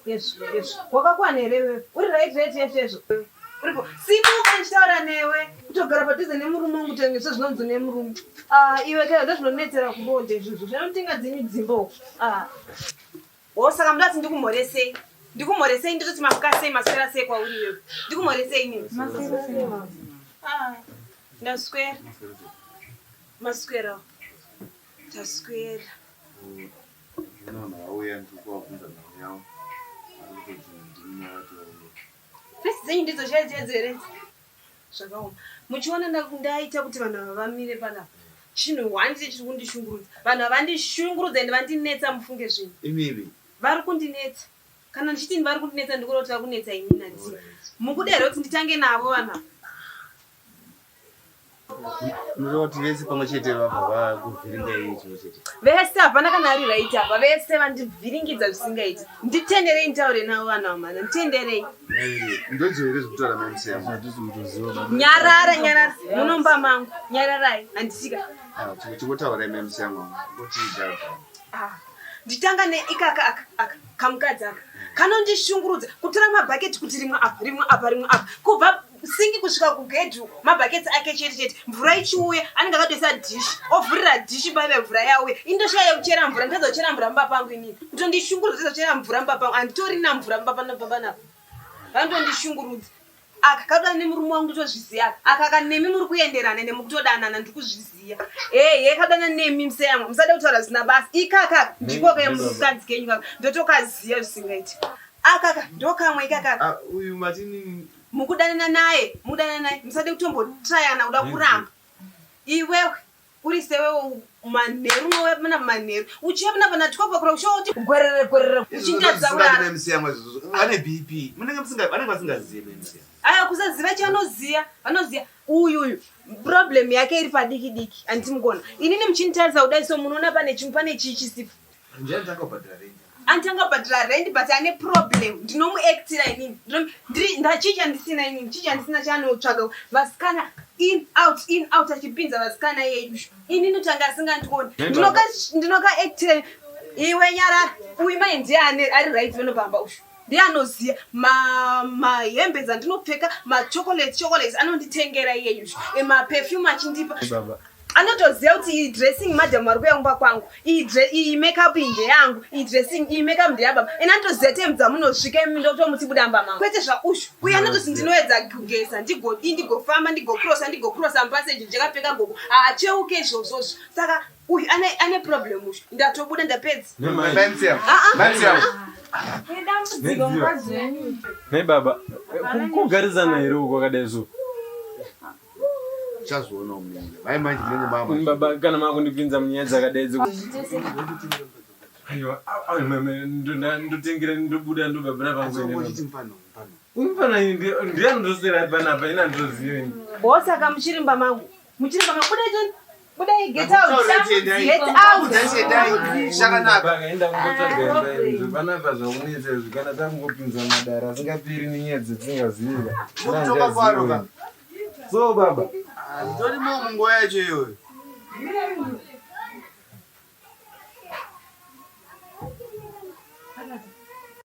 Yes. Wakakwana here wewe. Uri right yesho. Uripo. Simuka nchitaura newe. Kutogara padhuze nemurume wangu tengesa zvinonzi nemurume. Iwe kai ndozvinonetsera kubonde izvozvo. Zvinotinga dzinyu dzimbo. Osaka mudati ndikumhoresei. Ndikumhoresei nditoti mafuka sei maswera sei kwauri wewe. Ndikumhoresei nini? Maswera. Ndaswera. Maswera. Taswera. Pesi ndidzo chedzere. Zvakaoma. Muchiona ndaita kuti vanhu ava vamire panapa. Chinhu wandi chiri kundishungurudza. Vanhu avandishungurudza ende vandinetsa mufunge zvinhu. Imivi. Vari kundinetsa. Kana ndichiti vari kundinetsa ndikurota kunetsa inini nati. Mukudero kuti nditange navo vanhu. Nuroti vese pamwe chete vabva kuvhiringa chimwe chete. Vese hapana kana ari right apa. Vese vandivhiringidza zvisingaiti. Nditenderei ntaure navo vanhu vamana. Nditenderei. Ndodzivere zvekutaura memusiyamu. Hatisi mutoziva. Nyarara. Munomba mangu. Nyararai. Handisika. Chikotaura memusiyamu. Ngotiita. Nditanga neikaka kamukadzi aka. Kanondishungurudza kutora mabhaketi kuti rimwe apa. Kubva singi kusvika kugedhu mabhaketi ake chete. Mvura ichiuya anenge akadoisa dishi. Ovhurira dishi baive mvura yauya. Indoshaya kuchera mvura. Ndazochera mvura mumba pangu inini. Kutondishungurudza kuchera mvura mumba pangu. Anditorina mvura mumba panapa. Vandondishungurudza. Akakadana nemurume wangu ndotozviziya. Akaka nemi muri kuenderana nemukutodanana ndikuzviziya. Kadana nemi mseyangu. Musade kutaura zvisina basa. Ikaka ndikoka yemukadzi kenyu kaka. Ndotokaziya zvisingaiti. Akaka ndokamwe ikaka. Uyu matini Mukudana naye. Musade kutombotrayana kuda kuramba. Iwewe uri sewe manheru mwana manheru. Uchiya pana 12 o'clock ushoti gwerere. Uchindadza ura. Memusiyamu izvo. Vane BP. Munenge vasingazivi memusiyamu. Aya kusaziva chanoziya. Vanoziya. Uyu problem yake iri padiki. Andimugona. Inini muchinitaridza kudai so munoona pane chichisipo. Ndiyatanga kubhadhara rent. Antanga kubhadhara rent but ane problem. Ndinomuactira inini. Ndachicha ndisina inini. Chicha ndisina chanotsvaga. Vasikana in out achipinza vasikana yedu. Inini tanga asingandioni. Ndinokaactira. Iwe nyarara. Uyu mai ndiye ari right vanobamba ushu. Ndianoziya mahembe dzandinopfeka chocolates anonditengera iyeyu perfume achindipa anotoziya kuti iyi dressing madam ari kuya kumba kwangu iyi makeup inde yangu iyi dressing iyi makeup ndeyababa ena anotoziya time dzamunosvika ndotomuti budamba mangu kwete zvaushu uye anototi ndinoedza kugesa ndigofamba ndigocrossa mupaseji ndikapfeka ngoko haacheuke izvozvozvo saka uyu ane problem ushu ndatobuda ndapedza Hey baba, kugarizana here uko kadaizo. Chazoona umnenge. Vai manje mnenge mama. Baba kana makundipinza munyadza kadaizo. Aiwa, ndotengera ndobuda ndobabra pangu. Umfana ndiye ndosera panapa ina ndoziyo. Bosa kamuchirimba mangu. Muchirimba mangu kudai get out. Get out. Shakanaka. Bakaenda kungotsvaga panapa zvakunetsa zvikana tamungopinza madara asingapiri nenyedzi dzingaziva. Kutoka kwaro. So baba. Ndori mungo yacho iyoyo.